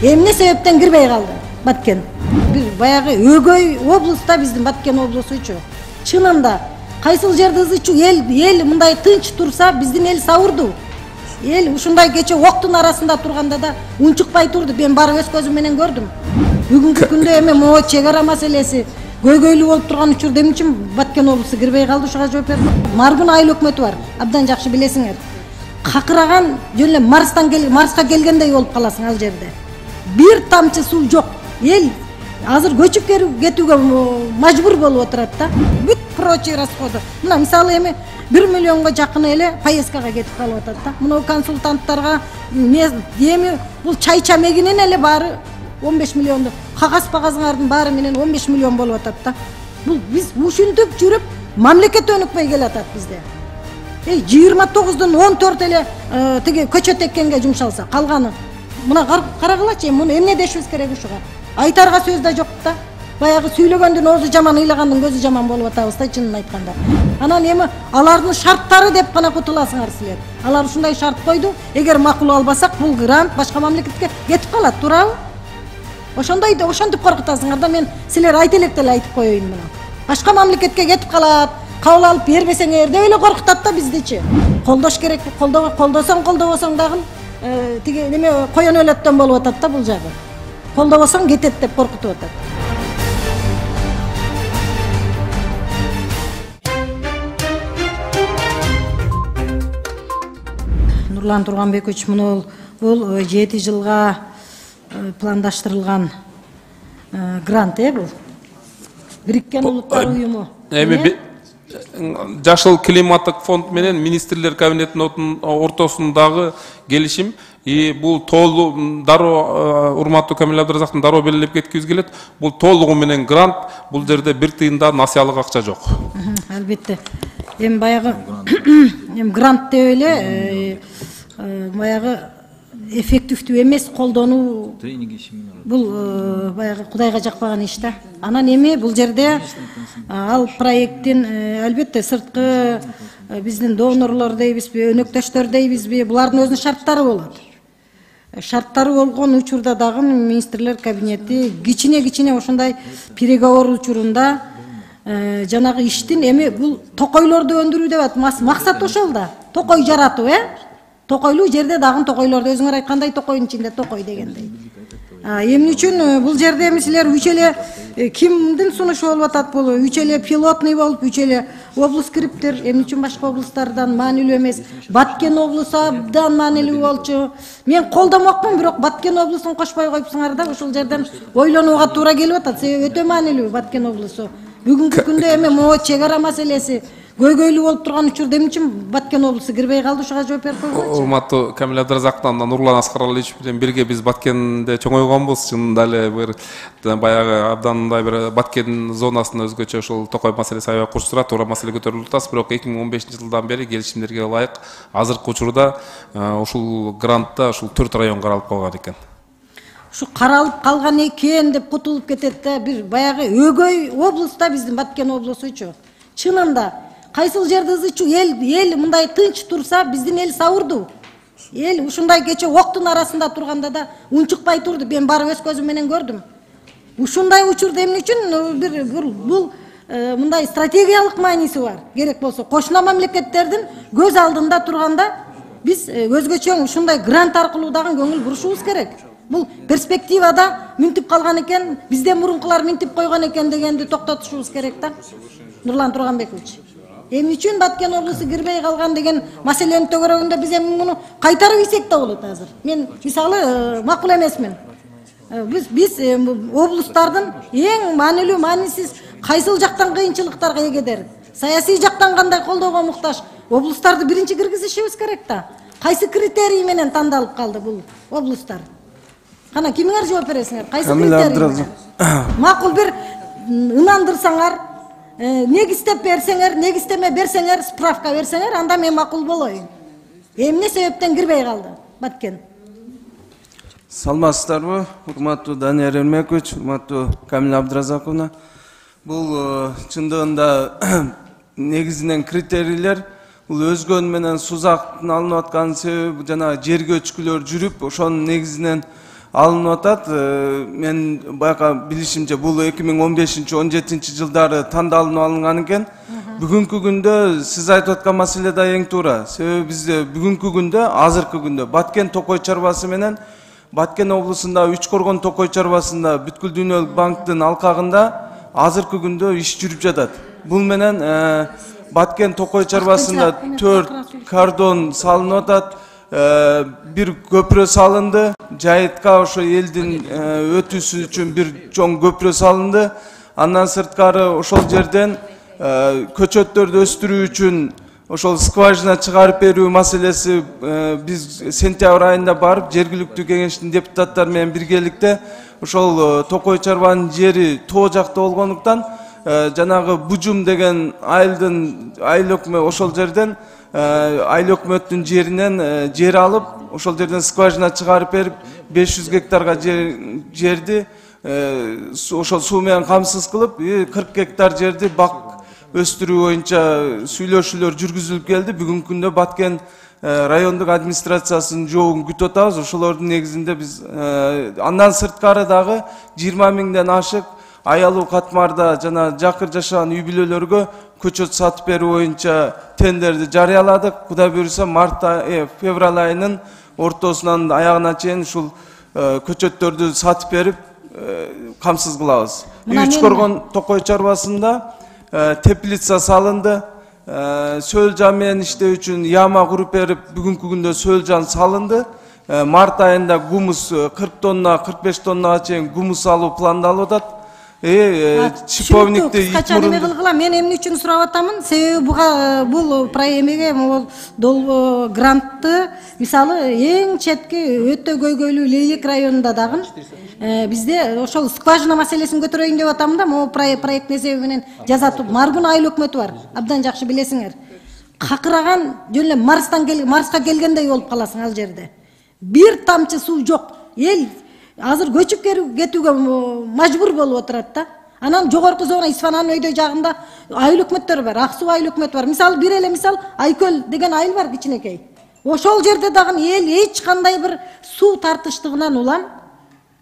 Эмне себептен кирбей калды Баткен? Бир баягы өгөй облуста биздин Баткен облусучу. Чынында кайсыл жерде ызычу эл мындай тынч турса биздин эл сабырдуу. Эл ушундай кече октун арасында турганда да унчукпай турду. Мен барып өз көзүм менен көрдүм. Бүгүнкү күндө эми могу чек ара маселеси көйгөйлүү болуп турган учурда эмне үчүн Баткен облусу кирбей калды, ушуга жооп берди. Маргун айыл өкмөтү бар. Абдан жакшы билесиңер. Какыраган жөн эле Марска келгендей болуп каласың ал жерде. Бир тамчы суу жок. Эл азыр көчүп кетүүгө мажбур болуп отурат да. Бүт прочий расходы. Мына мисалы эми 1 миллионго жакын эле поездкага кетип калып атат да. Мына консультанттарга эми бул чай чамегинен эле баары 15 миллионду. Кагаз-пагазыңардын баары менен 15 миллион болуп атат да. Бул биз ушинтип жүрүп мамлекет өнүкпөй келатат бизде. 29дон 14 эле тиги көчөт эккенге жумшалса, калганы мына карагылачы, муну эмне дешибиз керек ушуга? Айтарга сөз да жок да. Баягы сүйлөгөндүн оозу жаман, ыйлагандын көзү жаман болуп атабыз да, чынын айтканда. Анан эми алардын шарттары деп гана кутуласыңар силер. Алар ушундай шарт койду. Эгер макул албасак, бул грант башка мамлекетке кетип калат, туурабы? Ошентип коркутасыңар да, мен силер айта электе эле айтып коеюн муну. Башка мамлекетке кетип калат, кабыл алып бербесеңер деп эле коркутат да биздичи. Колдош керек, колдобосоң дагы тиги неме коен өлөттөн болуп атат да бул жагы. Колдобосоң кетет деп коркутуп атат. Нурлан Турганбекович, муну бул 7 жылга пландаштырылган грант бул. Бириккен Улуттар уюму. Жашыл климаттык фонд менен министрлер кабинетинин ортосундагы келишим. Бул толугу дароо, урматтуу Камил Абдыразактын дароо белгилеп кеткибиз келет. Бул толугу менен грант, бул жерде бир тыйында насыялык акча жок. Албетте. Эми баягы грант деп эле баягы эффективдүү эмес колдонуу, бул баягы Кудайга жакпаган иш да. Анан эми бул жерде ал проекттин албетте сырткы биздин донорлор дейбизби, өнөктөштөр дейбизби, булардын өзүнүн шарттары болот. Шарттары болгон учурда дагы министрлер кабинети кичине ошондой переговор учурунда жанагы иштин эми бул токойлорду өндүрүү деп атат. Максат ошол да. Токой жаратуу, токойлуу жерде дагы токойлорду өзүңөр айткандай токойдун ичинде токой дегендей. Эмне үчүн бул жерде эми силер үч эле кимдин сунушу болуп атат бул? Үч эле пилотный болуп, үч эле облус кириптир. Эмне үчүн башка облустардан маанилүү эмес? Баткен облусу абдан маанилүү болчу. Мен колдомокмун, бирок Баткен облусун кошпой коюпсуңар да, ушул жерден ойлонууга туура келип атат. Себеби өтө маанилүү Баткен облусу. Бүгүнкү күндө эми могу чек ара маселеси көйгөйлүү болуп турган учурда эмне үчүн Баткен облусу кирбей калды, ушуга жооп берип койгула. Урматтуу Камил Абдыразактан Нурлан Аскаралиевич менен бирге биз Баткенде чоңойгонбуз. Чынында эле бир баягы абдан мындай бир Баткен зонасына өзгөчө ушул токой маселеси аябай курчтурат, туура маселе көтөрүлүп атат. Бирок 2015-жылдан бери келишимдерге ылайык азыркы учурда ушул грантта ушул 4 район каралып калган экен. Ушу каралып калган экен деп кутулуп кетет да, бир баягы өгөй облуста биздин Баткен облусучу. Чынында кайсыл жерде ызычу эл мындай тынч турса биздин эл сабырдуу. Эл ушундай кече октун арасында турганда да унчукпай турду. Мен барып өз көзүм менен көрдүм. Ушундай учурда эмне үчүн бул мындай стратегиялык мааниси бар. Керек болсо кошуна мамлекеттердин көз алдында турганда биз өзгөчө ушундай грант аркылуу дагы көңүл бурушубуз керек. Бул перспективада мүнтүп калган экен, бизден мурункулар мүнтүп койгон экен дегенди токтотушубуз керек да. Нурлан Турганбекович. Эмне үчүн Баткен облусу кирбей калган деген маселени төгөрөгүндө биз эми муну кайтарып ийсек да болот азыр. Мен мисалы макул эмесмин. Биз облустардын эң маанилүү, маанисиз кайсыл жактан кыйынчылыктарга эгедер, саясий жактан кандай колдоого муктаж, облустарды биринчи киргизишибиз керек да. Кайсы критерий менен тандалып калды бул облустар? Кана кимиңер жооп бересиңер? Кайсы критерий? Макул бир ынандырсаңар, негиздеп берсеңер, негиздеме берсеңер, справка берсеңер, анда мен макул болоюн. Эмне себептен кирбей калды Баткен? Саламатсыздарбы, урматтуу Данияр Эрмекович, урматтуу Камил Абдыразаковна. Бул чындыгында негизинен критерийлер бул өзгөн менен сузактын алынып аткан себеби жана жер көчкүлөр жүрүп, ошонун негизинен алынып атат. Мен байка билишимче бул 2015-17 жылдары тандалынып алынган экен. Бүгүнкү күндө сиз айтып аткан маселе да эң туура. Себеби бизде бүгүнкү күндө, азыркы күндө Баткен Токой чарбасы менен Баткен облусунда Үч Коргон Токой чарбасында бүткүл дүйнөлүк банктын алкагында азыркы күндө иш жүрүп жатат. Бул менен Баткен Токой чарбасында 4 кардон салынып атат. Bir köprü salındı. Cahitка ошо элдин өтүүсү үчүн bir чоң köprü salındı. Андан сырткары ошол жерден көчөттөрдү өстүрүү үчүн ошол скважина чыгарып берүү маселеси биз сентябрь айында барып жергиликтүү кеңештин депутаттары менен биргеликте ошол Токой чарбанын жери тоо жакта болгондуктан жанагы Бужум деген айыл өкмөт ошол жерден айыл өкмөттүн жеринен жер алып ошол жерден скважина чыгарып берип 500 гектарга жерди ошол суу менен камсыз кылып 40 гектар жерди бак өстүрүү боюнча сүйлөшүүлөр жүргүзүлүп келди. Бүгүнкү күндө Баткен райондук администрациясынын жообун күтүп атабыз. Ошолордун негизинде биз андан сырткары дагы 20 миңден ашык аялуу катмарда жана жакыр жашаган үй бүлөлөргө көчөт сатып берүү боюнча тендерди жарыяладык. Кудай буюрса февраль айынын ортосунан аягына чейин ушул көчөттөрдү сатып берип камсыз кылабыз. Үч Коргон Токой чарбасында теплица салынды. Сөл жан менен иштөө үчүн яма куруп берип, бүгүнкү күндө сөл жан салынды. Март айында гумус 40 тонна, 45 тоннага чейин гумус алуу пландалып атат. Шиповникти мен эмне үчүн сурап атамын? Себеби бул проемеге грантты мисалы эң четки өтө көйгөйлүү Лейлек районунда дагы бизде ошол скважина маселесин көтөрөйүн деп атам да, могу проект эсеби менен жазатып Маргун айыл өкмөтү бар. Абдан жакшы билесиңер. Какыраган жөн эле Марска келгендей болуп каласың ал жерде. Бир тамчы суу жок. Эл азыр көчүп кетүүгө мажбур болуп отурат да. Анан жогорку зона Исфананын өйдө жагында айыл өкмөттөр бар, Ак суу айыл өкмөтү бар. Мисалы бир эле Айкөл деген айыл бар кичинекей. Ошол жерде дагы эл эч кандай бир суу тартыштыгынан улам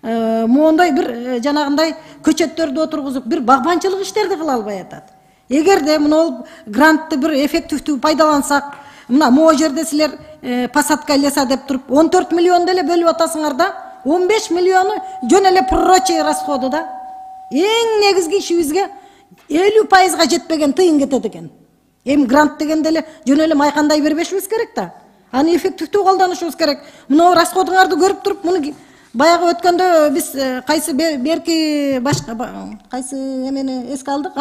моундай бир жанагындай көчөттөрдү отургузуп бир багбанчылык иштерди кыла албай атат. Эгерде мына грантты бир эффективдүү пайдалансак, мына могу жерде силер посадка леса деп туруп 14 миллион деле бөлүп атасыңар да, 15 миллиону жөн эле прочий расходу да. Эң негизги ишибизге 50% жетпеген тыйын кетет экен. Грант деген деле жөн эле майкандай бербешибиз керек да. Аны эффективдүү колдонушубуз керек. Мына расходуңарды көрүп туруп, муну баягы өткөндө биз кайсы берки башка кайсы эмени эске алдык?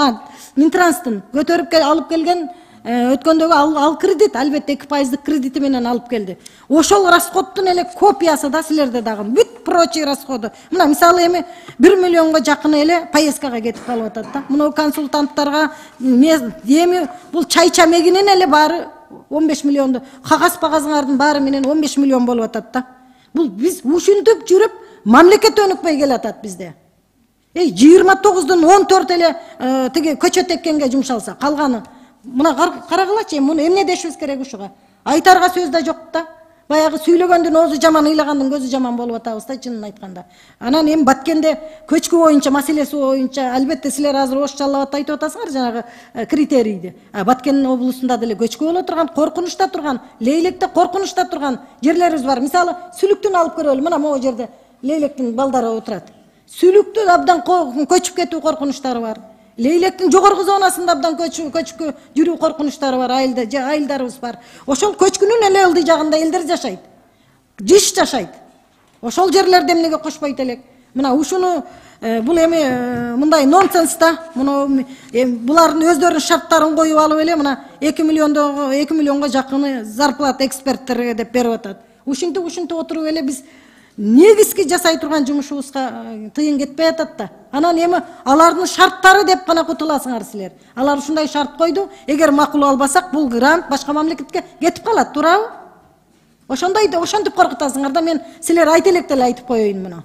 Минтранстын көтөрүп алып келген өткөндөгү ал кредит, албетте 2% кредити менен алып келди. Ошол расходтун эле копиясы да силерде дагы. Бүт прочий расходу. Мына мисалы эми 1 миллионго жакын эле поездкага кетип калып атат да. Мына консультанттарга эми бул чай чамегинин эле баары 15 миллионду, кагаз-пагазыңардын баары менен 15 миллион болуп атат да. Бул биз ушинтип жүрүп мамлекет өнүкпөй келатат бизде. 29дон 14 эле тиги көчөт эккенге жумшалса, калганы мына карагылачы, муну эмне дешибиз керек ушуга? Айтарга сөз да жок да. Баягы сүйлөгөндүн оозу жаман, ыйлагандын көзү жаман болуп атабыз да, чынын айтканда. Анан эми Баткенде көчкү боюнча, маселеси боюнча, албетте силер азыр ошчалап айтып атасыңар жанагы критерийди. Баткен облусунда деле көчкү боло турган, коркунучта турган, Лейлекте коркунучта турган жерлерибиз бар. Мисалы, Сүлүктүн алып көрөлү, мына могу жерде Лейлектин балдары отурат. Сүлүктү абдан көчүп кетүү коркунучтары бар. Лейлектин жогорку зонасында абдан көчүп жүрүү коркунучтары бар, айылдарыбыз бар. Ошол көчкүнүн эле ылдый жагында элдер жашайт. Жиш жашайт. Ошол жерлерде эмнеге кошпойт элек? Мына ушуну бул эми мындай нонсенс да. Мына булардын өздөрүнүн шарттарын коюп алып эле мына 2 миллионго жакыны зарплата эксперттерге деп берип атат. Ушинтип отуруп эле биз негизги жасай турган жумушубузга тыйын кетпей атат да. Анан эми алардын шарттары деп гана кутуласыңар силер. Алар ушундай шарт койду. Эгер макул албасак, бул грант башка мамлекетке кетип калат, туурабы? Ошентип коркутасыңар да, мен силер айта электе эле айтып коеюн муну.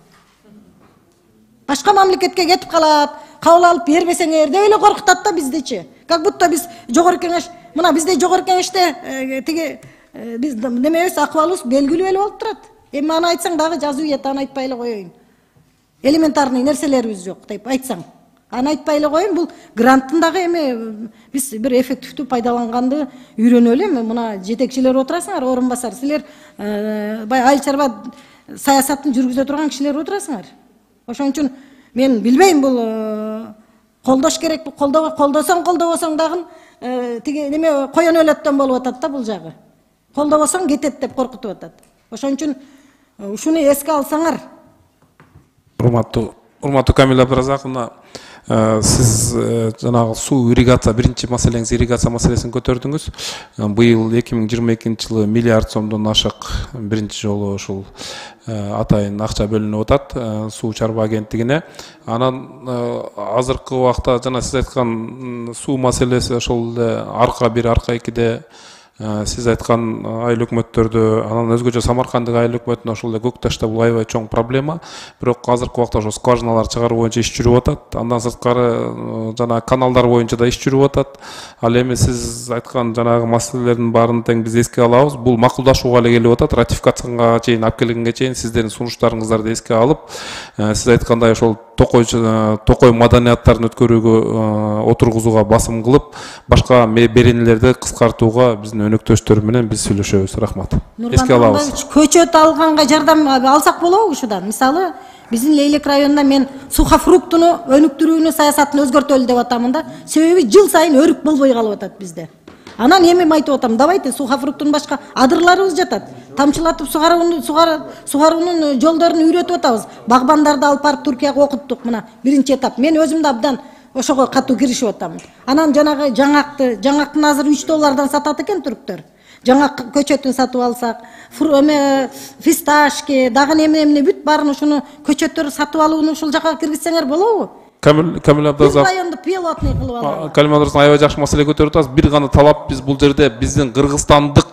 Башка мамлекетке кетип калат, кабыл алып бербесеңер деп эле коркутат да биздичи. Как будто биз жогорку кеңеш, мына бизде жогорку кеңеште тиги биз немебиз, акыбалыбыз белгилүү эле болуп турат. Эми аны айтсаң дагы жазуу ийет, аны айтпай эле коеюн. Элементарный нерселерибиз жок деп айтсаң. Аны айтпай эле коеюн, бул гранттын дагы эми биз бир эффективдүү пайдаланганды үйрөнөлү. Эми мына жетекчилер отурасыңар, орун басар. Силер баягы айыл чарба саясатын жүргүзө турган кишилер отурасыңар. Ошон үчүн мен билбейм, бул колдош керек. Колдосоң колдобосоң дагы тиги неме коен өлөттөн болуп атат да бул жагы. Колдобосоң кетет деп коркутуп атат. Ошон үчүн ушуну эске алсаңар. Урматтуу Камила Абдыразаковна, сиз жанагы суу ирригация, биринчи маселеңиз ирригация маселесин көтөрдүңүз. Быйыл 2022 жылы миллиард сомдон ашык биринчи жолу ушул атайын акча бөлүнүп атат суу чарба агенттигине. Анан азыркы убакта жана сиз айткан суу маселеси ошол арка 1, арка 2де сиз айткан айыл өкмөттөрдө, анан өзгөчө Самаркандык айыл өкмөтүнө ошол эле Көкташта бул аябай чоң проблема. Бирок азыркы убакта ошо скважиналар чыгаруу боюнча иш жүрүп атат. Андан сырткары жана каналдар боюнча да иш жүрүп атат. Ал эми сиз айткан жанагы маселелердин баарын тең биз эске алабыз. Бул макулдашууга эле келип атат. Ратификацияга чейин алып келгенге чейин сиздердин сунуштарыңыздарды эске алып, сиз айткандай ошол токой маданияттарын өткөрүүгө отургузууга басым кылып, башка беренелерди кыскартууга биздин өнөктөштөр менен биз сүйлөшөбүз. Рахмат. Эске алабыз. Көчөт алганга жардам алсак болобу ушудан? Мисалы, биздин Лейлек районунда мен сухофруктуну өнүктүрүүнү саясатын өзгөртөлү деп атамын да. Себеби жыл сайын өрүк болбой калып атат бизде. Анан эми айтып атам, давайте сухофруктун башка адырларыбыз жатат. Тамчылатып сугаруунун жолдорун үйрөтүп атабыз. Багбандарды алып барып Туркияга окуттук. Мына биринчи этап. Мен өзүм да абдан ошого катуу киришип атам. Анан жанагы жаңактын азыр $3 сатат экен түрктөр. Жаңак көчөтүн сатып алсак, фисташки, дагы эмне бүт баарын ушуну көчөттөр сатып алууну ушул жака киргизсеңер болобу? Камила Абдыразакова, районду пилотный кылып алалы. Камила Абдыразакова аябай жакшы маселе көтөрүп атасыз. Бир гана талап биз бул жерде биздин кыргызстандык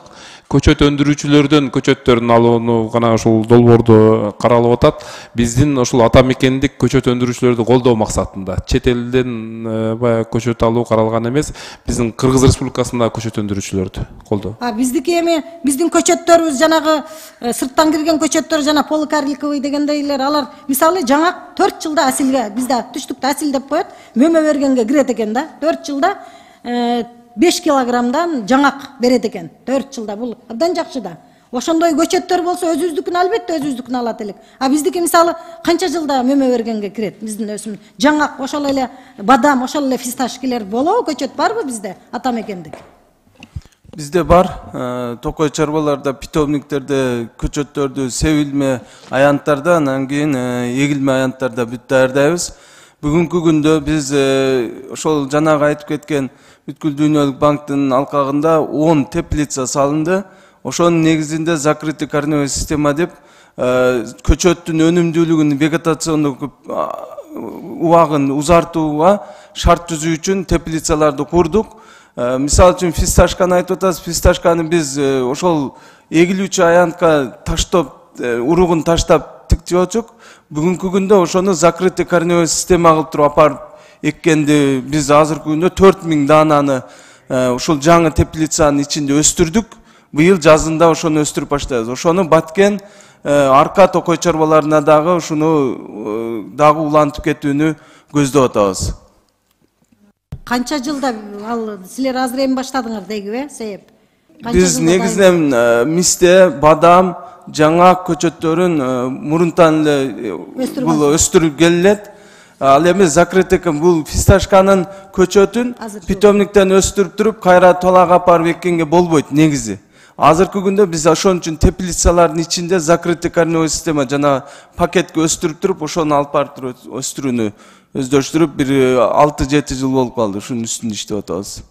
көчөт өндүрүүчүлөрдөн көчөттөрүн алууну гана ушул долбоорду каралып атат. Биздин ушул ата мекендик көчөт өндүрүүчүлөрдү колдоо максатында чет элден баягы көчөт алуу каралган эмес. Биздин Кыргыз Республикасында көчөт өндүрүүчүлөрдү колдоо. Биздики эми биздин көчөттөрүбүз жанагы сырттан кирген көчөттөр жана полукарликовый дегендейлер, алар мисалы жаңак 4 жылда асилге, бизде түштүктө асил деп коет, мөмө бергенге кирет экен да. 4 жылда 5 килограммдан жаңак берет экен. 4 жылда бул абдан жакшы да. Ошондой көчөттөр болсо өзүбүздүкүн албетте өзүбүздүкүн алат элек. Биздики мисалы канча жылда мөмө бергенге кирет биздин өсүм. Жаңак, ошол эле бадам, ошол эле фисташкилер болобу, көчөт барбы бизде ата мекендик? Бизде бар. Токой чарбаларда, питомниктерде көчөттөрдү себилме аянттарда, анан кийин эгилме аянттарда бүт даярдайбыз. Бүгүнкү күндө биз ошол жанагы айтып кеткен Бүткүл Дүйнөлүк банктын алкагында 10 теплица салынды. Ошонун негизинде закрытый корневой система деп көчөттүн өнүмдүүлүгүн, вегетациондук убагын узартууга шарт түзүү үчүн теплицаларды курдук. Мисалы үчүн фисташканы айтып атасыз. Фисташканы биз ошол эгилүүчү аянтка таштап, уругун таштап тиктеп отчук. Бүгүнкү күндө ошону закрытый корневой система кылып туруп апарып эккенди биз азыркы күндө 4000 дананы ушул жаңы теплицанын ичинде өстүрдүк. Быйыл жазында ошону өстүрүп баштайбыз. Ошону Баткен арка токой чарбаларына дагы ушуну дагы улантып кетүүнү көздөп атабыз. Канча жылда ал силер азыр эми баштадыңар дегиби, себеп? Биз негизинен мисте, бадам, жаңак көчөттөрүн мурунтан эле бул өстүрүп келет. Ал эми закрытый бул фисташканын көчөтүн питомниктен өстүрүп туруп кайра толага апарып эккенге болбойт негизи. Азыркы күндө биз ошон үчүн теплицалардын ичинде закрытый корневой система жана пакетке өстүрүп туруп ошону алып барып өстүрүүнү өздөштүрүп бир 6-7 жыл болуп калды. Ушунун үстүндө иштеп атабыз.